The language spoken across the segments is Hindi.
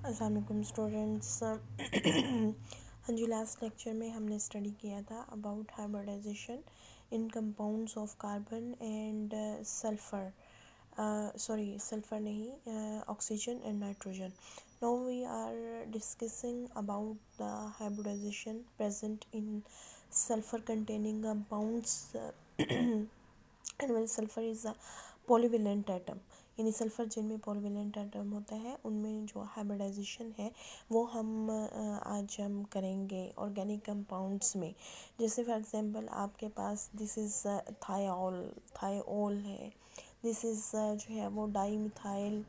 अस्सलाम वालेकुम स्टूडेंट्स। हाँ जी, लास्ट लेक्चर में हमने स्टडी किया था about hybridisation in compounds of carbon and sulphur, sorry sulphur नहीं, oxygen and nitrogen. Now we are discussing about the hybridisation present in sulfur containing compounds. And when sulfur is a polyvalent atom, यानी सल्फ़र जिनमें पॉलीवेलेंट एटम होता है उनमें जो हाइब्रिडाइजेशन है वो आज हम करेंगे ऑर्गेनिक कंपाउंड्स में. जैसे फॉर एग्जांपल आपके पास दिस इज़ थायोल है, दिस इज़ जो है वो डाईमिथाइल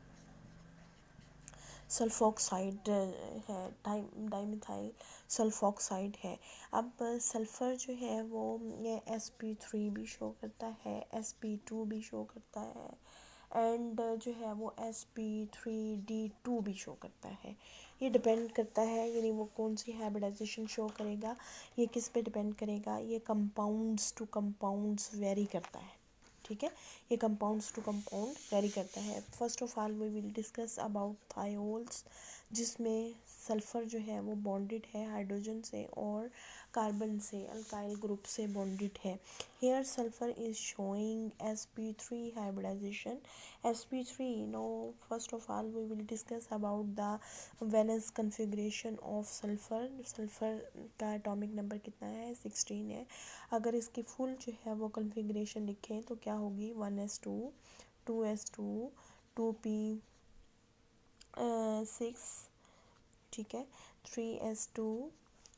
सल्फोक्साइड है, डाईमिथाइल सल्फोक्साइड है. अब सल्फ़र जो है वो ये sp3 भी शो करता है, sp2 भी शो करता है एंड जो है वो sp3d2 भी शो करता है. ये डिपेंड करता है यानी वो कौन सी हाइब्रिडाइजेशन शो करेगा, ये किस पे डिपेंड करेगा, ये कंपाउंड्स टू कंपाउंड्स वेरी करता है. ठीक है, ये कंपाउंड्स टू कंपाउंड वेरी करता है. First of all we will discuss about thiols, जिसमें सल्फ़र जो है वो बॉन्डेड है हाइड्रोजन से और कार्बन से, अल्काइल ग्रुप से बॉन्डेड है. Here sulphur is showing sp3 hybridization. sp3, now first of all we will discuss about the valence configuration of sulfur. Sulphur का एटॉमिक नंबर कितना है, 16 है. अगर इसकी फुल जो है वो कन्फिग्रेशन लिखें तो क्या होगी, 1s2, 2s2, 2p6, ठीक है, 3s2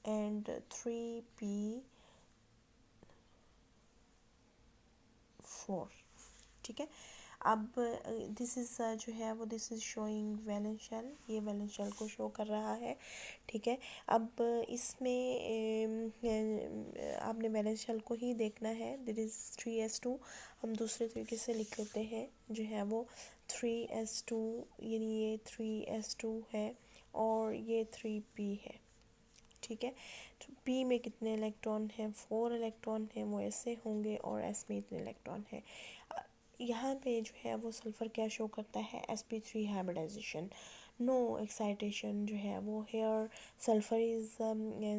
एंड 3p4. ठीक है. अब दिस इज़ जो है वो this is showing valence shell, ये वैलेंस शेल को शो कर रहा है. ठीक है. अब इसमें आपने वैलेंस शेल को ही देखना है. This is 3s2. हम दूसरे तरीके से लिख लेते हैं, जो है वो 3s2, यानी ये 3s2 है और ये 3p है. ठीक है. तो p में कितने इलेक्ट्रॉन हैं, 4 इलेक्ट्रॉन हैं, वो ऐसे होंगे, और s में इतने इलेक्ट्रॉन हैं. यहाँ पे जो है वो सल्फ़र क्या शो करता है, sp3 हाइब्रिडाइजेशन, नो एक्साइटेशन. जो है वो हेयर सल्फ़र इज़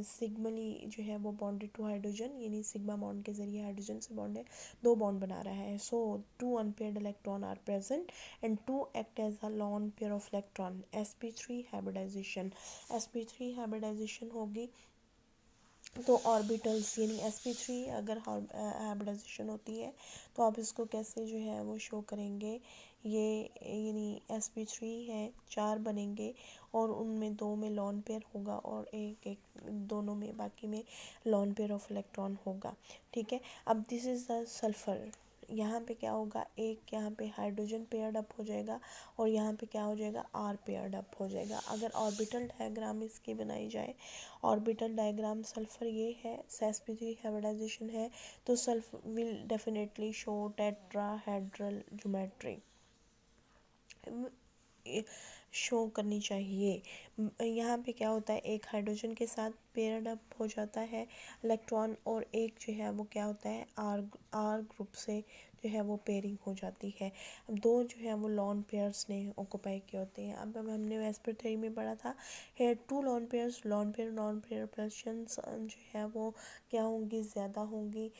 सिग्मली जो है वो बॉन्डेड टू हाइड्रोजन, यानी सिग्मा बॉन्ड के ज़रिए हाइड्रोजन से बॉन्ड है, दो बॉन्ड बना रहा है. So 2 unpaired electron are present and 2 act as a lone pair of electron. sp3 hybridisation, sp3 hybridisation होगी तो ऑर्बिटल्स, यानी sp3 अगर हाइब्रिडाइजेशन होती है तो आप इसको कैसे जो है वो शो करेंगे, ये यानी sp3 है, 4 बनेंगे और उनमें 2 में लॉन पेयर होगा और एक एक दोनों में बाकी में लॉन पेयर ऑफ इलेक्ट्रॉन होगा. ठीक है. अब दिस इज़ द सल्फ़र. यहाँ पे क्या होगा, एक यहाँ पे हाइड्रोजन पेयर्ड अप हो जाएगा और यहाँ पे क्या हो जाएगा, आर पेयर्ड अप हो जाएगा. अगर ऑर्बिटल डायग्राम इसकी बनाई जाए, ऑर्बिटल डायग्राम सल्फ़र ये है, sp3 हाइब्रिडाइजेशन है, तो sulphur will definitely show tetrahedral geometry show करनी चाहिए. यहाँ पे क्या होता है, एक हाइड्रोजन के साथ पेयर्ड अप हो जाता है इलेक्ट्रॉन और एक जो है वो क्या होता है, आर ग्रुप से जो है वो पेयरिंग हो जाती है. अब दो जो है वो लॉन पेयर्स ने ऑक्यूपाई किए होते हैं. अब हमने वेस्पर थ्योरी में पढ़ा था, here 2 lone pairs, lone pair non pair repulsions जो है वो क्या होंगी, ज़्यादा होंगी,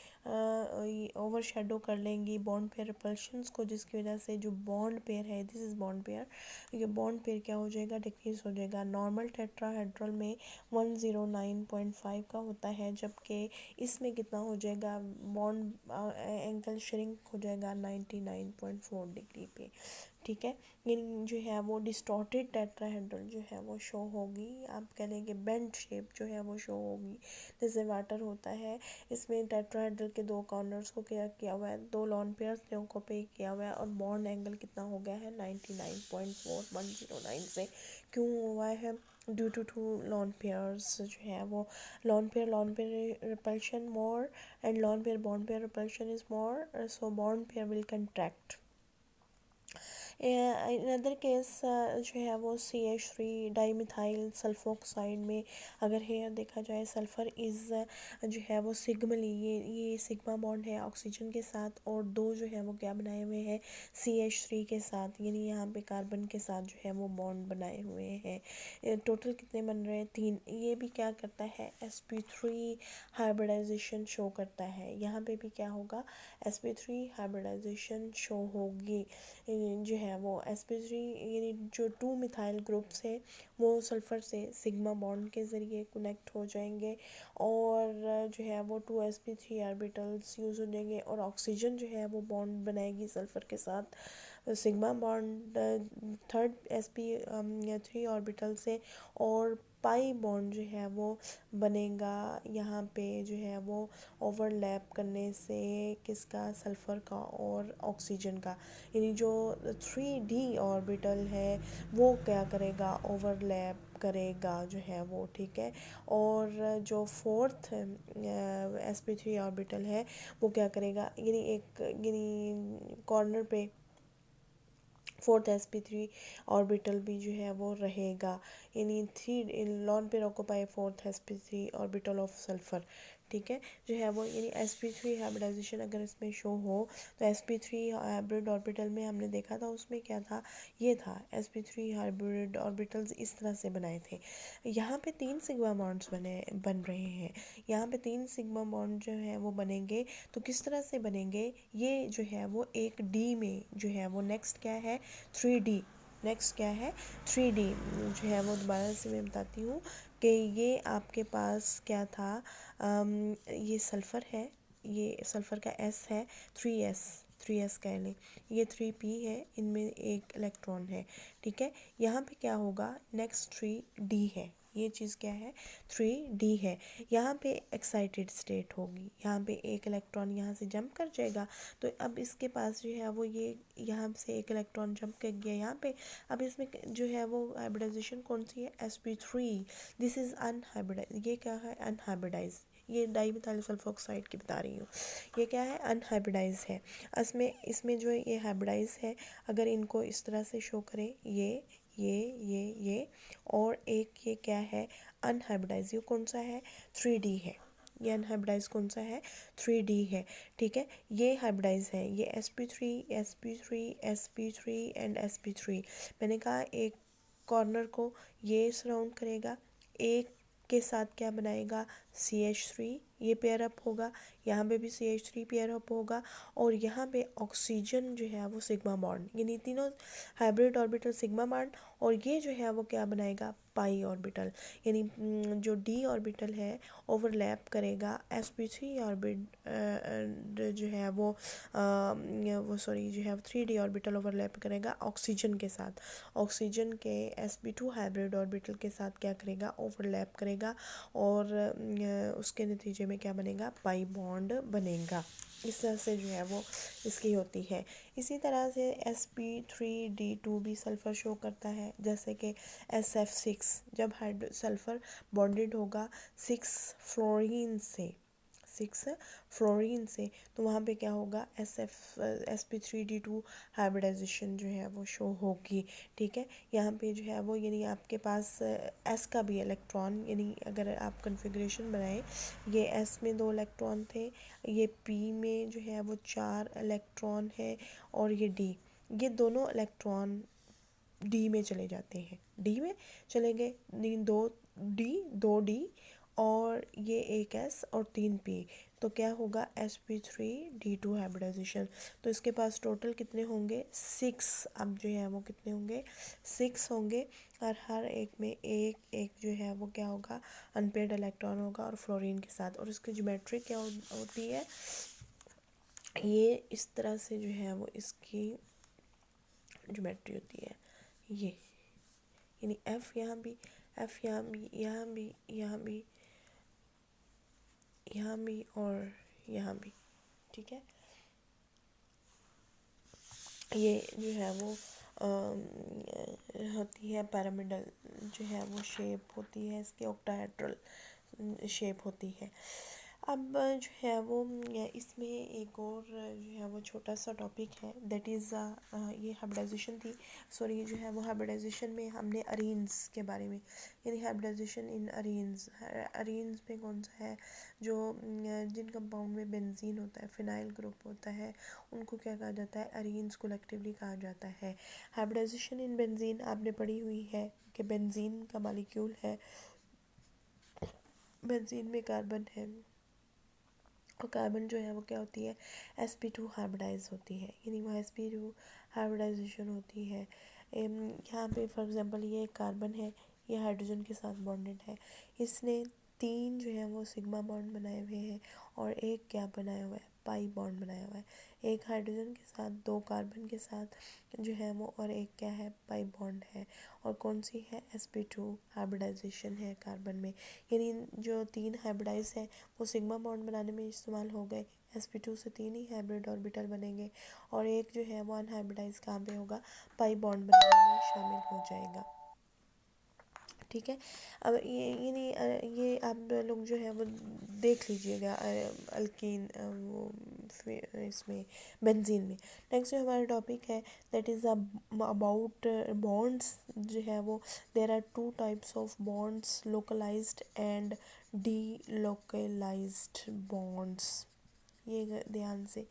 ओवर शेडो कर लेंगी बॉन्ड पेयर रिपल्शंस को, जिसकी वजह से जो बॉन्ड पेयर है, दिस इज़ बॉन्ड पेयर, ये बॉन्ड पेयर क्या हो जाएगा, डिक्रीज हो जाएगा. नॉर्मल टेट्राहेड्रल में 109.5 का होता है, जबकि इसमें कितना हो जाएगा, बॉन्ड एंगल श्रिंक हो जाएगा 99.4 डिग्री पे. ठीक है. यानी जो है वो डिस्टॉर्टेड टेट्राहेड्रल जो है वो शो होगी, आप कह लेंगे बेंट शेप जो है वो शो होगी, जैसे वाटर होता है. इसमें टेट्राहेड्रल के दो कॉर्नर्स को क्या किया हुआ है, दो लॉन पेयर्स ने को पे किया हुआ है और बॉन्ड एंगल कितना हो गया है, 99.4109 से. क्यों हुआ है, ड्यू टू लॉन पेयर्स जो है वो lone pair repulsion more and lone pair bond pair repulsion is more, so bond pair will contract in other case जो है वो CH3 डाईमिथाइल सल्फोक्साइड में अगर हेयर देखा जाए सल्फ़र इज़ जो है वो सिग्मली, ये सिग्मा बॉन्ड है ऑक्सीजन के साथ, और दो जो है वो क्या बनाए हुए हैं CH3 के साथ, यानी यहाँ पे कार्बन के साथ जो है वो बॉन्ड बनाए हुए हैं। टोटल कितने बन रहे हैं 3। ये भी क्या करता है sp3 हाइब्रिडाइजेशन शो करता है। यहाँ पे भी क्या होगा sp3 हाइब्रिडाइजेशन शो होगी। जो है वो sp3 यानी जो 2 मिथाइल ग्रुप्स है वो सल्फ़र से सिग्मा बॉन्ड के ज़रिए कनेक्ट हो जाएंगे, और जो है वो 2sp3 ऑर्बिटल्स यूज़ हो जाएंगे, और ऑक्सीजन जो है वो बॉन्ड बनाएगी सल्फ़र के साथ sigma bond third sp3 orbital से, और पाई बॉन्ड जो है वो बनेगा यहाँ पे जो है वो ओवरलैप करने से किसका सल्फ़र का और ऑक्सीजन का, यानी जो 3d ऑर्बिटल है वो क्या करेगा ओवरलैप करेगा जो है वो, ठीक है। और जो फोर्थ sp3 ऑर्बिटल है वो क्या करेगा, यानी एक यानी कॉर्नर पे फोर्थ sp3 ऑर्बिटल भी जो है वो रहेगा, यानी 3 लॉन पे occupy fourth sp3 orbital of sulphur, ठीक है। जो है वो यानी sp3 हाइब्रिडाइजेशन अगर इसमें शो हो तो sp3 हाइब्रिड ऑर्बिटल में हमने देखा था उसमें क्या था, ये था sp3 हाइब्रिड ऑर्बिटल्स इस तरह से बनाए थे। यहाँ पे 3 सिग्मा बॉन्ड्स बन रहे हैं, यहाँ पे 3 सिग्मा बॉन्ड जो है वो बनेंगे। तो किस तरह से बनेंगे, ये जो है वो एक डी में जो है वो नेक्स्ट क्या है 3D, नेक्स्ट क्या है 3D जो है वो दोबारा से मैं बताती हूँ कि ये आपके पास क्या था, ये सल्फ़र है, ये सल्फ़र का S है 3S कह लें, ये 3p है, इनमें एक इलेक्ट्रॉन है, ठीक है। यहाँ पे क्या होगा नेक्स्ट 3D है, ये चीज़ क्या है 3D है। यहाँ पे एक्साइटेड स्टेट होगी, यहाँ पे एक इलेक्ट्रॉन यहाँ से जंप कर जाएगा, तो अब इसके पास जो है वो ये यहाँ से एक इलेक्ट्रॉन जंप कर गया यहाँ पे। अब इसमें जो है वो हाइब्रिडाइजेशन कौन सी है sp3, दिस इज़ अनहाइब्रिडाइज, ये क्या है अनहाइब्रिडाइज, ये डाईमिथाइल सल्फोक्साइड की बता रही हूँ, ये क्या है अनहाइब्रिडाइज है। इसमें जो ये हाइब्रिडाइज है, अगर इनको इस तरह से शो करें ये और एक ये क्या है अनहाइब्रिडाइज, ये कौन सा है 3D है, ये अनहाइब्रिडाइज कौन सा है 3D है, ठीक है। ये हाइब्रिडाइज है, ये sp3 एंड sp3, मैंने कहा एक कॉर्नर को ये सराउंड करेगा, एक के साथ क्या बनाएगा CH3, ये पेयर अप होगा, यहाँ पे भी CH3 पेयर अप होगा, और यहाँ पे ऑक्सीजन जो है वो सिग्मा बॉन्ड, यानी तीनों हाइब्रिड ऑर्बिटल सिग्मा बॉन्ड, और ये जो है वो क्या बनाएगा पाई ऑर्बिटल, यानी जो D ऑर्बिटल है ओवरलैप करेगा sp3 ऑर्बिट जो है वो सॉरी जो है 3D ऑर्बिटल ओवरलैप करेगा ऑक्सीजन के साथ, ऑक्सीजन के sp2 हाइब्रिड ऑर्बिटल के साथ क्या करेगा ओवरलैप करेगा, और उसके नतीजे में क्या बनेगा पाई बॉन्ड बनेगा। इस तरह से जो है वो इसकी होती है। इसी तरह से sp3d2 भी सल्फ़र शो करता है, जैसे कि SF6 जब सल्फ़र बॉन्डेड होगा 6 फ्लोरीन से तो वहाँ पे क्या होगा sp3d2 हाइब्रिडाइजेशन जो है वो शो होगी, ठीक है। यहाँ पे जो है वो यानी आपके पास S का भी इलेक्ट्रॉन, यानी अगर आप कन्फिग्रेशन बनाएं, ये S में 2 इलेक्ट्रॉन थे, ये P में जो है वो 4 इलेक्ट्रॉन है, और ये D, ये दोनों इलेक्ट्रॉन D में चले जाते हैं, D में चले गए, दो D और ये एक S और 3 P, तो क्या होगा sp3d2 हाइब्रिडाइजेशन। तो इसके पास टोटल कितने होंगे 6, अब जो है वो कितने होंगे 6 होंगे, और हर एक में एक एक जो है वो क्या होगा अनपेयर्ड इलेक्ट्रॉन होगा और फ्लोरीन के साथ, और इसकी ज्योमेट्री क्या होती है, ये इस तरह से जो है वो इसकी ज्योमेट्री होती है, ये यानी F यहाँ भी, F यहाँ भी, यहाँ भी, यहाँ भी, यहाँ भी और यहाँ भी, ठीक है। ये जो है वो होती है पिरामिडल जो है वो शेप होती है, इसके ऑक्टाहेड्रल शेप होती है। अब जो है वो इसमें एक और जो है वो छोटा सा टॉपिक है, दैट इज़ ये हाइब्रिडाइजेशन थी, सॉरी जो है वो हाइब्रिडाइजेशन में हमने अरीन्स के बारे में, यानी हाइब्रिडाइजेशन इन अरीन्स। अरीन्स में कौन सा है, जो जिन कंपाउंड में बेंजीन होता है, फिनाइल ग्रुप होता है, उनको क्या कहा जाता है, अरीन्स कोलेक्टिवली कहा जाता है। हाइब्रिडाइजेशन इन बेंजीन आपने पढ़ी हुई है कि बेंजीन का मॉलिक्यूल है, बेंजीन में कार्बन है, और कार्बन जो है वो क्या होती है, sp2 हाइब्रिडाइज होती है, यानी वो sp2 हाइब्रिडाइजेशन होती है। यहाँ पे फॉर एग्जांपल ये एक कार्बन है, ये हाइड्रोजन के साथ बॉन्डेड है, इसने 3 जो है वो सिग्मा बॉन्ड बनाए हुए हैं और एक क्या बनाया हुआ है, पाई बॉन्ड बनाया हुआ है, एक हाइड्रोजन के साथ, 2 कार्बन के साथ जो है वो, और एक क्या है, पाई बॉन्ड है, और कौन सी है, sp2 हाइब्रिडाइजेशन है कार्बन में। यानी जो 3 हाइब्रिडाइज है वो सिग्मा बॉन्ड बनाने में इस्तेमाल हो गए, sp2 से 3 ही हाइब्रिड ऑर्बिटल बनेंगे, और एक जो है वो अनहाइब्रिडाइज कहाँ पे होगा, पाई बॉन्ड बनाने में शामिल हो जाएगा। ठीक है, अब ये आप लोग जो है वो देख लीजिएगा अल्कीन वो इसमें बेंजीन में। नेक्स्ट जो हमारा टॉपिक है दैट इज़ अबाउट बॉन्ड्स, जो है वो there are 2 types of bonds, localised and delocalised bonds. ये ध्यान से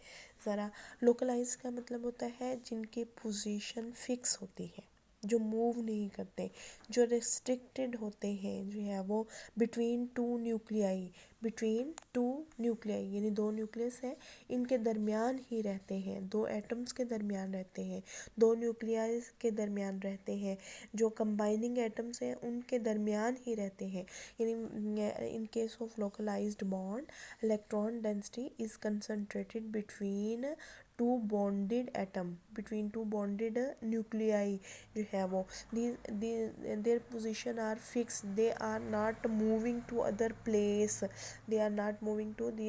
ज़रा, लोकलाइज का मतलब होता है जिनकी पोजीशन फिक्स होती है, जो मूव नहीं करते, जो रिस्ट्रिक्टेड होते हैं, जो है वो बिटवीन 2 न्यूक्लियाई, बिटवीन 2 न्यूक्लियाई यानी 2 न्यूक्लियस है, इनके दरमियान ही रहते हैं, 2 एटम्स के दरमियान रहते हैं, 2 न्यूक्लियाई के दरमियान रहते हैं, जो कंबाइनिंग एटम्स हैं उनके दरमियान ही रहते हैं। यानी in case of localised bond, electron density is concentrated between 2 bonded atom, between 2 bonded nuclei जो है वो, their position are fix, they are not moving to other place, they are not moving to the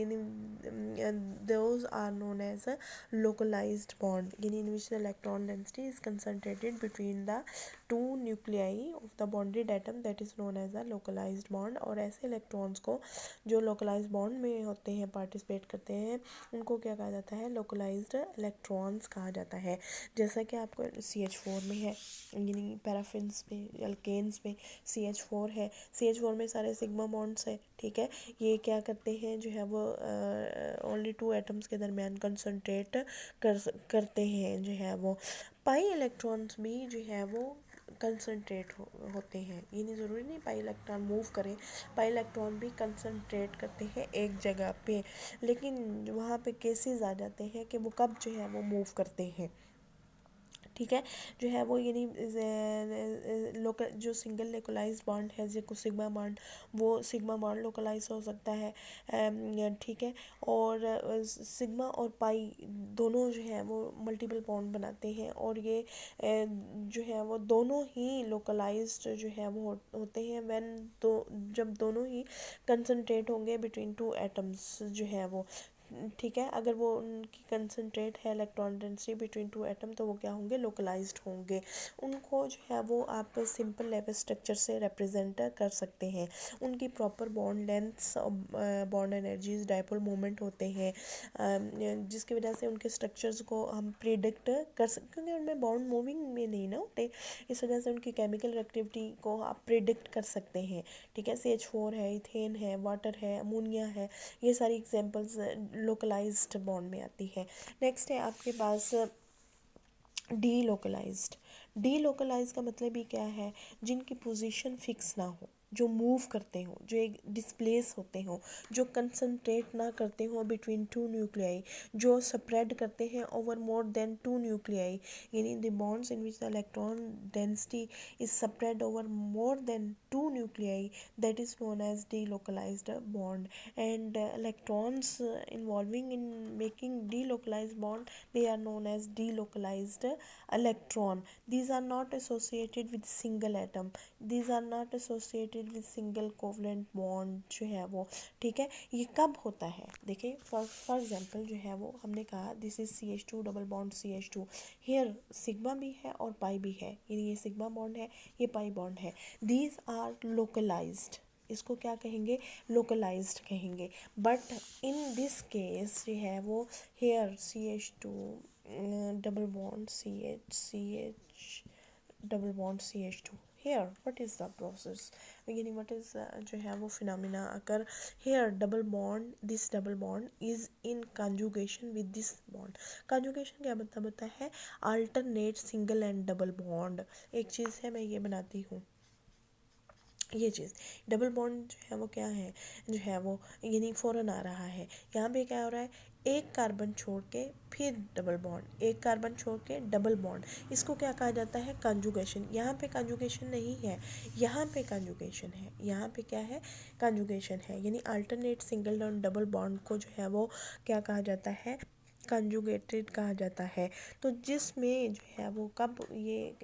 those are known as a localized bond, in which the electron density is concentrated between the 2 nuclei of the bonded atom, that is known as a localized bond। और ऐसे इलेक्ट्रॉन्स को जो localized bond में होते हैं, पार्टिसिपेट करते हैं, उनको क्या कहा जाता है, localized electrons कहा जाता है। जैसा कि आपको CH4 में है, यानी पैराफिन्स में, अल्केन्स में CH4 है, CH4 में सारे सिग्मा बॉन्ड्स है, ठीक है। ये क्या करते हैं, जो है वो ओनली 2 एटम्स के दरमियान कंसंट्रेट करते हैं, जो है वो। पाई इलेक्ट्रॉन्स भी जो है वो कंसंट्रेट होते हैं, ये नहीं ज़रूरी नहीं पाई इलेक्ट्रॉन मूव करें, पाई इलेक्ट्रॉन भी कंसंट्रेट करते हैं एक जगह पे, लेकिन वहाँ पे केसेस आ जाते हैं कि वो कब जो है वो मूव करते हैं, ठीक है। जो है वो यानी लोकल जो सिंगल लोकलाइज बॉन्ड है, जो सिग्मा बॉन्ड, वो सिग्मा बॉन्ड लोकलाइज हो सकता है, ठीक है। और सिग्मा और पाई दोनों जो है वो मल्टीपल बॉन्ड बनाते हैं, और ये जो है वो दोनों ही लोकलाइज्ड जो है वो होते हैं व्हेन, तो जब दोनों ही कंसंट्रेट होंगे बिटवीन 2 एटम्स जो है वो, ठीक है। अगर वो उनकी कंसंट्रेट है इलेक्ट्रॉन डेंसिटी बिटवीन 2 एटम, तो वो क्या होंगे, लोकलाइज्ड होंगे। उनको जो है वो आप सिंपल लेवल स्ट्रक्चर से रिप्रेजेंट कर सकते हैं, उनकी proper bond lengths, bond energies, dipole moment होते हैं, जिसकी वजह से उनके स्ट्रक्चर्स को हम प्रिडिक्ट कर सकते, क्योंकि उनमें बॉन्ड मूविंग में नहीं ना होते, इस वजह से उनकी केमिकल एक्टिविटी को आप प्रिडिक्ट कर सकते हैं, ठीक है। CH4 है, इथेन है, वाटर है, अमोनिया है, ये सारी एग्जांपल्स लोकलाइज्ड बॉन्ड में आती है। नेक्स्ट है आपके पास डी लोकलाइज्ड। डी लोकलाइज का मतलब ही क्या है, जिनकी पोजीशन फिक्स ना हो, जो मूव करते हो, जो एक डिस्प्लेस होते हो, जो कंसंट्रेट ना करते हो बिटवीन 2 न्यूक्लियाई, जो स्प्रेड करते हैं ओवर मोर देन 2 न्यूक्लियाई, यानी the bonds in which the electron density is spread over more than 2 nuclei, that is known as delocalized bond। And electrons involving in making delocalized bond, they are known as delocalized electron। These are not associated with single atom, these are not associated with single covalent bond जो है वो, ठीक है। ये कब होता है, देखिए फॉर एग्जांपल जो है वो हमने कहा this is CH2 double bond CH2, here sigma भी है और पाई भी है, यानी ये सिग्मा बॉन्ड है, ये पाई बॉन्ड है, दीज आर लोकलाइज्ड, इसको क्या कहेंगे, लोकलाइज्ड कहेंगे। बट इन दिस केस जो है वो here CH2 double bond CH double bond CH2 here, what is the process, यानी व्हाट इज़ जो है वो फिनोमिना अगर here double bond, this double bond is in conjugation with this bond. Conjugation क्या मतलब होता है, alternate single and double bond. एक चीज़ है, मैं ये बनाती हूँ, ये चीज़ डबल बॉन्ड जो है वो क्या है, जो है वो यानी फ़ौरन आ रहा है। यहाँ पे क्या हो रहा है, एक कार्बन छोड़ के फिर डबल बॉन्ड, एक कार्बन छोड़ के डबल बॉन्ड, इसको क्या कहा जाता है, कंजुगेशन। यहाँ पे कंजुगेशन नहीं है, यहाँ पे कंजुगेशन है, यहाँ पे क्या है, कंजुगेशन है, यानी अल्टरनेट सिंगल और डबल बॉन्ड को जो है वो क्या कहा जाता है, कंजुगेटेड कहा जाता है। तो जिसमें जो है वो कब ये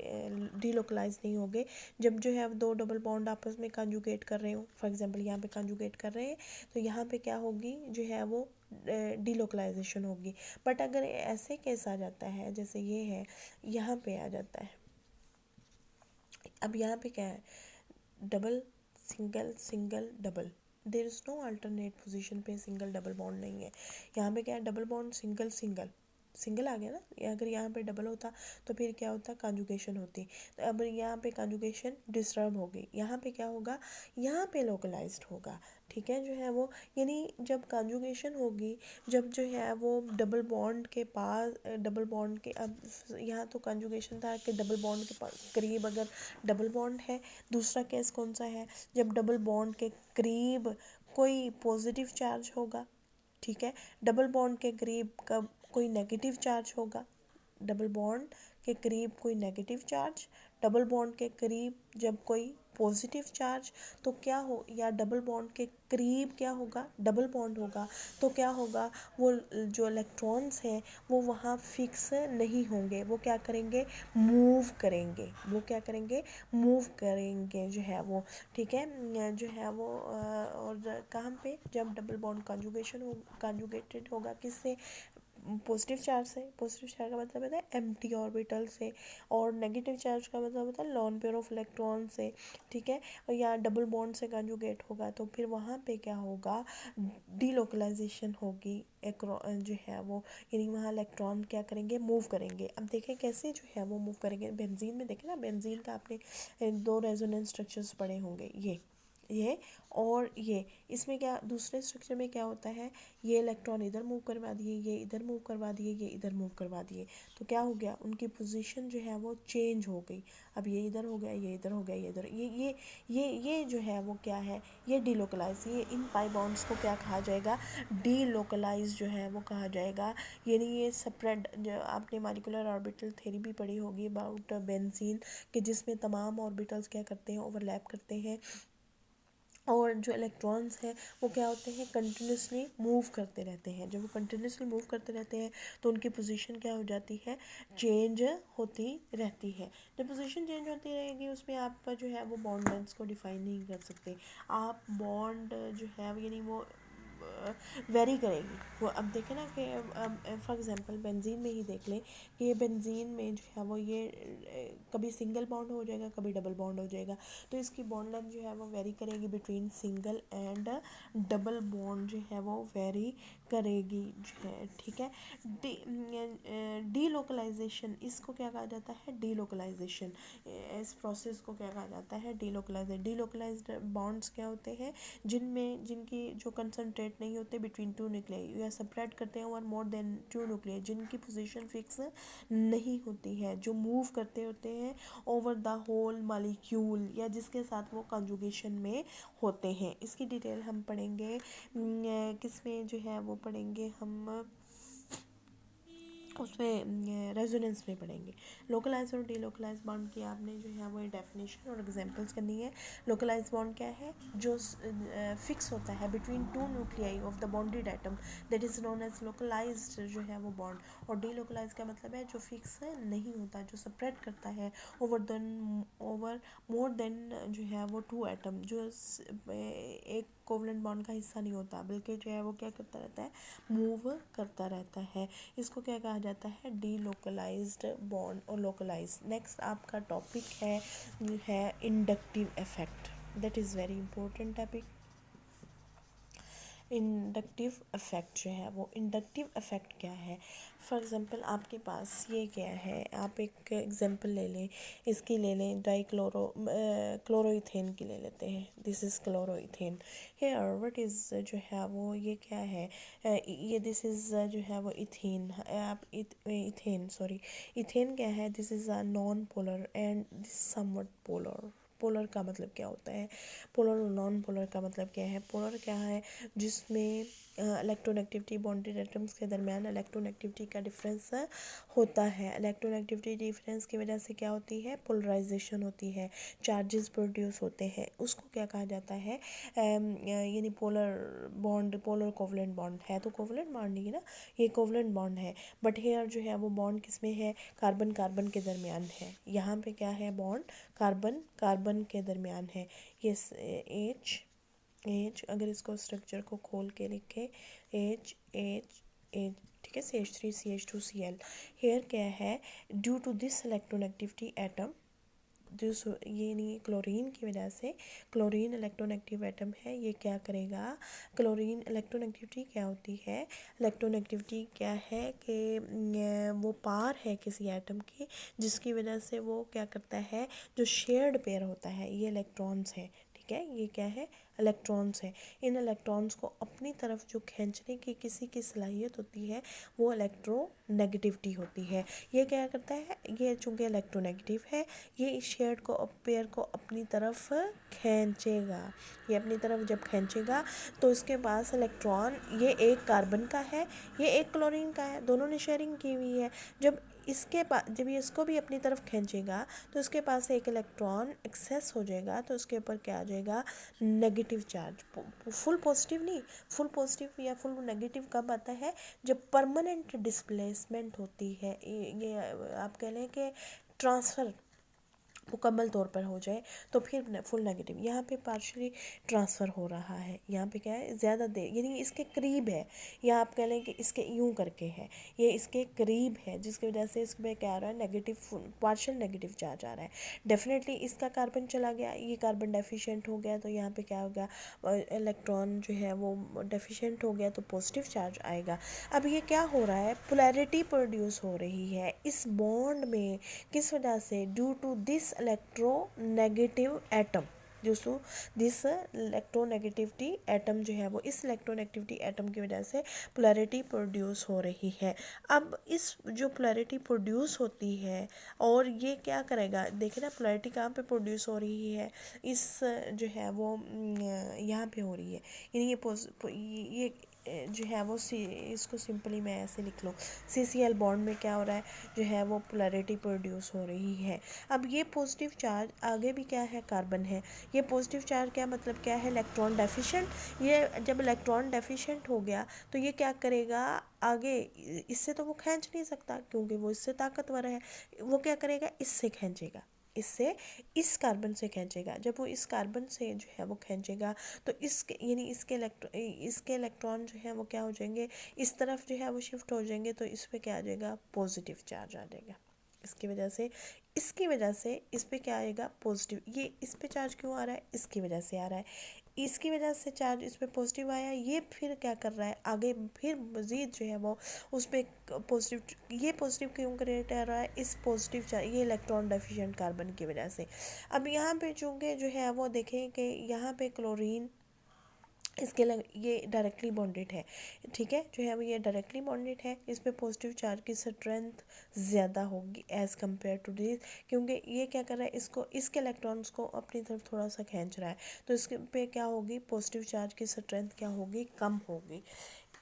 डीलोकलाइज नहीं होंगे, जब जो है दो डबल बॉन्ड आपस में कंजुगेट कर रहे हो। फॉर एग्जांपल यहाँ पे कंजुगेट कर रहे हैं तो यहाँ पे क्या होगी, जो है वो डीलोकलाइजेशन होगी। बट अगर ऐसे केस आ जाता है जैसे ये है, यहाँ पे आ जाता है, अब यहाँ पे क्या है, double single single double, there is no alternate position पे सिंगल डबल बॉन्ड नहीं है। यहाँ पे क्या है, double bond single single single आ गया ना, अगर यहाँ पे डबल होता तो फिर क्या होता, कंजुगेशन होती। तो अब यहाँ पे कंजुगेशन डिस्टर्ब हो गई, यहाँ पे क्या होगा, यहाँ पे लोकलाइज्ड होगा। ठीक है, जो है वो यानी जब कंजुगेशन होगी, जब जो है वो डबल बॉन्ड के पास, डबल बॉन्ड के, अब यहाँ तो कंजुगेशन था कि डबल बॉन्ड के करीब अगर डबल बॉन्ड है। दूसरा केस कौन सा है, जब डबल बॉन्ड के करीब कोई पॉजिटिव चार्ज होगा। ठीक है, डबल बॉन्ड के करीब कब कोई नेगेटिव चार्ज होगा, डबल बॉन्ड के करीब कोई नेगेटिव चार्ज, डबल बॉन्ड के करीब जब कोई पॉजिटिव चार्ज, तो क्या हो, या डबल बॉन्ड के करीब क्या होगा, डबल बॉन्ड होगा, तो क्या होगा, वो जो इलेक्ट्रॉन्स हैं वो वहाँ फिक्स नहीं होंगे, वो क्या करेंगे, मूव करेंगे, वो क्या करेंगे, मूव करेंगे जो है वो। ठीक है, जो है वो और कहाँ पे, जब डबल बॉन्ड कंजुगेशन हो, कंजुगेटेड होगा किससे, पॉजिटिव चार्ज से। पॉजिटिव चार्ज का मतलब होता है एम्प्टी ऑर्बिटल से, और नेगेटिव चार्ज का मतलब होता है लॉन पेयर ऑफ इलेक्ट्रॉन से। ठीक है, और या डबल बॉन्ड से कंजुगेट होगा तो फिर वहाँ पे क्या होगा, डीलोकलाइजेशन होगी, जो है वो, यानी वहाँ इलेक्ट्रॉन क्या करेंगे, मूव करेंगे। अब देखें कैसे जो है वो मूव करेंगे, बेंजीन में देखें ना, बेंजीन का आपने दो रेजोनेंस स्ट्रक्चर्स पढ़े होंगे, ये और ये, इसमें क्या दूसरे स्ट्रक्चर में क्या होता है, ये इलेक्ट्रॉन इधर मूव करवा दिए, ये इधर मूव करवा दिए, ये इधर मूव करवा दिए, तो क्या हो गया, उनकी पोजीशन जो है वो चेंज हो गई। अब ये इधर हो गया, ये इधर हो गया, ये इधर, ये जो है वो क्या है, ये डीलोकलाइज, ये इन पाई बॉन्ड्स को क्या कहा जाएगा, डीलोकलाइज जो है वो कहा जाएगा। यानी ये सेपरेट, जो आपने मॉलिक्यूलर ऑर्बिटल थ्योरी भी पढ़ी होगी अबाउट बेंजीन, कि जिसमें तमाम ऑर्बिटल्स क्या करते हैं, ओवरलैप करते हैं, और जो इलेक्ट्रॉन्स हैं वो क्या होते हैं, कंटिन्यूसली मूव करते रहते हैं। जब वो कंटिन्यूसली मूव करते रहते हैं तो उनकी पोजीशन क्या हो जाती है, चेंज होती रहती है। जब पोजीशन चेंज होती रहेगी उसमें आप जो है वो बॉन्ड लेंथ्स को डिफाइन नहीं कर सकते आप। बॉन्ड जो है यानी वो वेरी करेगी वो। अब देखें ना कि फॉर एग्जांपल बेंजीन में ही देख लें कि ये बेंजीन में जो है वो ये कभी सिंगल बॉन्ड हो जाएगा, कभी डबल बॉन्ड हो जाएगा, तो इसकी बॉन्ड लेंथ जो है वो वेरी करेगी between single and double bond जो है वो वेरी करेगी जो है। ठीक है, डीलोकलाइजेशन, इसको क्या कहा जाता है, डीलोकलाइजेशन, इस प्रोसेस को क्या कहा जाता है, डीलोकलाइजेशन। डीलोकलाइज्ड बॉन्ड्स क्या होते हैं, जिनकी जो कंसंट्रेट नहीं होते बिटवीन टू न्यूक्लियाई, या सेपरेट करते हैं over more then two nuclei, जिनकी पोजीशन फिक्स नहीं होती है, जो मूव करते होते हैं ओवर द होल मॉलिक्यूल, या जिसके साथ वो कंजुगेशन में होते हैं। इसकी डिटेल हम पढ़ेंगे किसमें जो है वो पढ़ेंगे हम, उसमें रेजोनेंस में पढ़ेंगे। लोकलाइज और डीलोकलाइज बॉन्ड की आपने जो है वो डेफिनेशन और एग्जांपल्स करनी है। लोकलाइज बॉन्ड क्या है, जो फिक्स होता है between two nuclei of the bonded atom, that is known as localised जो है वो बॉन्ड। और डीलोकलाइज का मतलब है जो फिक्स नहीं होता, जो सेपरेट करता है ओवर मोर देन जो है वो टू एटम, जो एक कोवलेंट बॉन्ड का हिस्सा नहीं होता, बल्कि जो है वो क्या करता रहता है, मूव करता रहता है। इसको क्या कहा जाता है, डीलोकलाइज्ड बॉन्ड और लोकलाइज। नेक्स्ट आपका टॉपिक है inductive effect. That is very important topic. Inductive effect जो है वो इंडक्टिव इफ़ेक्ट क्या है? फॉर एग्ज़ाम्पल आपके पास ये क्या है, आप एक एग्जांपल ले लें, इसकी ले लें, क्लोरोइथेन की ले लेते हैं। This is chloroethane. Here what is जो है वो ये क्या है, ये दिस इज़ जो है वो इथेन। आप इथेन सॉरी, इथेन क्या है? This is a non polar and this somewhat polar. Polar का मतलब क्या होता है? पोलर और नॉन पोलर का मतलब क्या है? पोलर क्या है? जिसमें इलेक्ट्रोनेगेटिविटी बॉन्डेड एटम्स के दरमियान इलेक्ट्रोनेगेटिविटी का डिफरेंस होता है। इलेक्ट्रोनेगेटिविटी डिफरेंस की वजह से क्या होती है? पोलराइजेशन होती है, चार्जेस प्रोड्यूस होते हैं। उसको क्या कहा जाता है? यानी polar bond, polar covalent bond है, तो कोवलेंट बॉन्ड ही है ना, ये कोवलेंट बॉन्ड है। बट हेयर जो है वो बॉन्ड किस में है? कार्बन कार्बन के दरमियान है। यहाँ पे क्या है? बॉन्ड कार्बन कार्बन के दरमियान है। ये एच अगर इसको स्ट्रक्चर को खोल के लिखे, एच एच एच, ठीक है, CH3CH2Cl। हेयर क्या है? Due to this electronegativity atom, जिस ये नहीं, क्लोरीन की वजह से, क्लोरीन इलेक्ट्रोनेगेटिव एटम है, ये क्या करेगा? क्लोरीन इलेक्ट्रोनेगेटिविटी क्या होती है? इलेक्ट्रोनेगेटिविटी क्या है कि वो पार है किसी एटम की, जिसकी वजह से वो क्या करता है? जो शेयर्ड पेयर होता है, ये इलेक्ट्रॉन्स है, ठीक है, ये क्या है? इलेक्ट्रॉन्स है। इन इलेक्ट्रॉन्स को अपनी तरफ जो खींचने की किसी की सलाहियत होती है, वो इलेक्ट्रोनेगेटिविटी होती है। ये क्या करता है? ये चूँकि इलेक्ट्रोनेगेटिव है, ये इस शेयर को, पेयर को अपनी तरफ खींचेगा। ये अपनी तरफ जब खींचेगा तो इसके पास इलेक्ट्रॉन, ये एक कार्बन का है, ये एक क्लोरीन का है, दोनों ने शेयरिंग की हुई है। जब ये इसको भी अपनी तरफ खींचेगा तो इसके पास एक इलेक्ट्रॉन एक्सेस हो जाएगा, तो उसके ऊपर क्या आ जाएगा? Negative charge. फुल पॉजिटिव नहीं, फुल पॉजिटिव या फुल नेगेटिव कब आता है? जब परमानेंट डिस्प्लेसमेंट होती है, ये आप कह लें कि ट्रांसफ़र मुकम्मल तौर पर हो जाए, तो फिर फुल नेगेटिव। यहाँ पे पार्शली ट्रांसफ़र हो रहा है, यहाँ पे क्या है? ज़्यादा देर, यानी इसके करीब है, या आप कह लें कि इसके यूं करके है, ये इसके करीब है, जिसकी वजह से इसमें क्या आ रहा है? नेगेटिव, पार्शल नेगेटिव चार्ज आ रहा है। डेफिनेटली इसका कार्बन चला गया, ये कार्बन डेफिशिएंट हो गया, तो यहाँ पे क्या होगा? इलेक्ट्रॉन जो है वो डेफिशिएंट हो गया, तो पॉजिटिव चार्ज आएगा। अब ये क्या हो रहा है? पोलैरिटी प्रोड्यूस हो रही है इस बॉन्ड में, किस वजह से? Due to this electronegative atom, दोस्तों दिस इलेक्ट्रोनेगेटिविटी एटम जो है वो, इस इलेक्ट्रोनेगेटिविटी एटम की वजह से पोलैरिटी प्रोड्यूस हो रही है। अब इस जो पोलैरिटी प्रोड्यूस होती है, और ये क्या करेगा? देखिए ना, पोलैरिटी कहाँ पे प्रोड्यूस हो रही है? इस जो है वो यहाँ पे हो रही है, यानी ये जो है वो इसको सिंपली मैं ऐसे लिख लूँ, CCl बॉन्ड में क्या हो रहा है? जो है वो पोलैरिटी प्रोड्यूस हो रही है। अब ये पॉजिटिव चार्ज आगे भी क्या है? कार्बन है। ये पॉजिटिव चार्ज क्या मतलब क्या है? Electron deficient. ये जब इलेक्ट्रॉन डेफिशिएंट हो गया तो ये क्या करेगा आगे? इससे तो वो खींच नहीं सकता, क्योंकि वो इससे ताकतवर है। वो क्या करेगा? इससे खींचेगा, इससे, इस कार्बन से खींचेगा। जब वो इस कार्बन से जो है वो खींचेगा, तो इसके यानी इसके इलेक्ट्रॉन जो है वो क्या हो जाएंगे? इस तरफ जो है वो शिफ्ट हो जाएंगे, तो इस पे क्या आ जाएगा? पॉजिटिव चार्ज आ जाएगा। इसकी वजह से इस पे क्या आएगा? पॉजिटिव। ये इस पे चार्ज क्यों आ रहा है? इसकी वजह से आ रहा है। इसकी वजह से चार्ज इस पे पॉजिटिव आया, ये फिर क्या कर रहा है आगे? फिर मज़ीद जो है वो उस पर पॉजिटिव, ये पॉजिटिव क्यों क्रिएट कर रहा है? इस पॉजिटिव चार्ज, ये इलेक्ट्रॉन डेफिशिएंट कार्बन की वजह से। अब यहाँ पे चूँकि जो है वो देखें कि यहाँ पे क्लोरीन, इसके ये डायरेक्टली बॉन्डेड है, ठीक है, जो है वो ये डायरेक्टली बॉन्डेड है। इस पे पॉजिटिव चार्ज की स्ट्रेंथ ज़्यादा होगी एज़ कम्पेयर टू दिस, क्योंकि ये क्या कर रहा है? इसको, इसके इलेक्ट्रॉन्स को अपनी तरफ थोड़ा सा खींच रहा है, तो इसके पे क्या होगी? पॉजिटिव चार्ज की स्ट्रेंथ क्या होगी? कम होगी।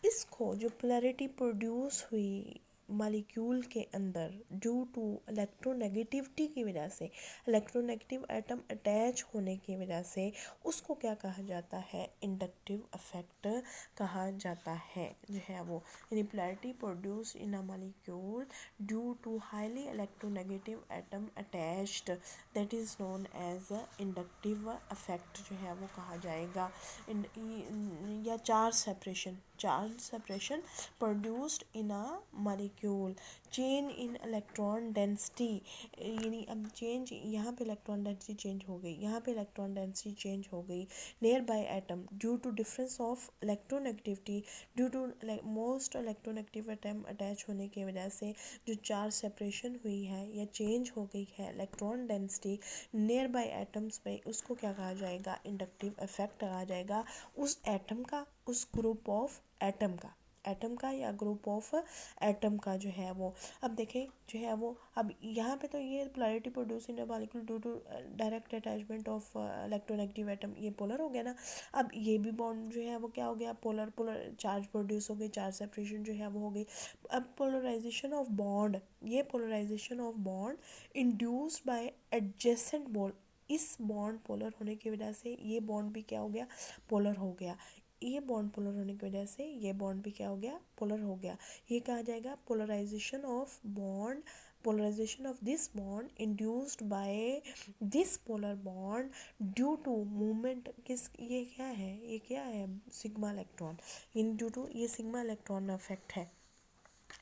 इसको जो पोलैरिटी प्रोड्यूस हुई मॉलिक्यूल के अंदर ड्यू टू इलेक्ट्रोनेगेटिविटी की वजह से, इलेक्ट्रोनेगेटिव एटम अटैच होने की वजह से, उसको क्या कहा जाता है? इंडक्टिव इफेक्ट कहा जाता है, जो है वो, यानी polarity produce in a molecule due to highly electronegative atom attached, that is known as inductive effect जो है वो कहा जाएगा। या charge separation produced in a molecule molecule, change in electron density, यानी अब चेंज यहाँ पे इलेक्ट्रॉन डेंसिटी चेंज हो गई, यहाँ पे इलेक्ट्रॉन डेंसिटी चेंज हो गई nearby atom due to difference of electronegativity, due to most electronegative atom attach होने की वजह से जो चार्ज सेपरेशन हुई है या चेंज हो गई है electron density near by atoms पे, उसको क्या कहा जाएगा, इंडक्टिव इफेक्ट कहा जाएगा उस एटम का, उस ग्रुप ऑफ एटम का या ग्रुप ऑफ एटम का जो है वो। अब देखें जो है वो, अब यहाँ पे तो ये polarity produce in molecule due to direct attachment of electronegative atom, ये पोलर हो गया ना। अब ये भी बॉन्ड जो है वो क्या हो गया, पोलर पोलर चार्ज प्रोड्यूस हो गई, चार्ज सेपरेशन जो है वो हो गई। अब पोलराइजेशन ऑफ बॉन्ड, ये polarisation of bond induced by adjacent bond, इस बॉन्ड पोलर होने की वजह से ये बॉन्ड भी क्या हो गया, पोलर हो गया। ये बॉन्ड पोलर होने की वजह से ये बॉन्ड भी क्या हो गया, पोलर हो गया। ये कहा जाएगा polarisation of bond, polarisation of this bond induced by this polar bond due to movement किस, ये क्या है sigma electron, in due to ये सिग्मा इलेक्ट्रॉन इफेक्ट है,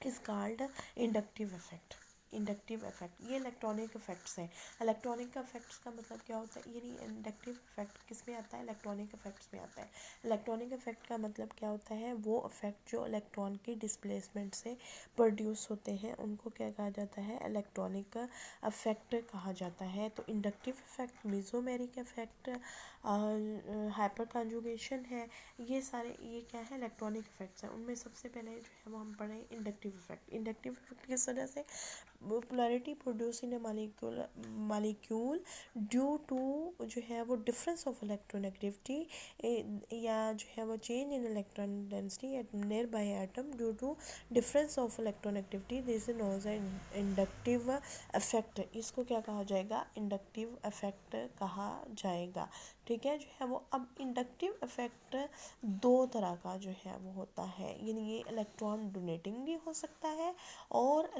is called inductive effect. Inductive effect ये इलेक्ट्रॉनिक इफेक्ट्स हैं। इलेक्ट्रॉनिक इफेक्ट्स का मतलब क्या होता है, ये इंडक्टिव इफेक्ट किस में आता है, इलेक्ट्रॉनिक इफेक्ट्स में आता है। इलेक्ट्रॉनिक इफेक्ट का मतलब क्या होता है, वो इफेक्ट जो इलेक्ट्रॉन की डिस्प्लेसमेंट से प्रोड्यूस होते हैं उनको क्या कहा जाता है, इलेक्ट्रॉनिक इफेक्ट कहा जाता है। तो inductive effect, mesomeric effect, hyper conjugation है, ये सारे ये क्या है, इलेक्ट्रॉनिक इफेक्ट्स हैं। उनमें सबसे पहले जो है वो हम पढ़ें इंडक्टिव इफेक्ट। इंडक्टिव इफेक्ट किस वजह से, polarity produce in molecule due to जो है वो डिफरेंस ऑफ इलेक्ट्रोनेगेटिविटी, या जो है वो change in electron density at nearby atom due to difference of electronegativity, this is known as inductive effect. इसको क्या कहा जाएगा, इंडक्टिव इफेक्ट कहा जाएगा। ठीक है जो है वो। अब इंडक्टिव इफेक्ट दो तरह का जो है वो होता है, यानी ये इलेक्ट्रॉन डोनेटिंग भी हो सकता है और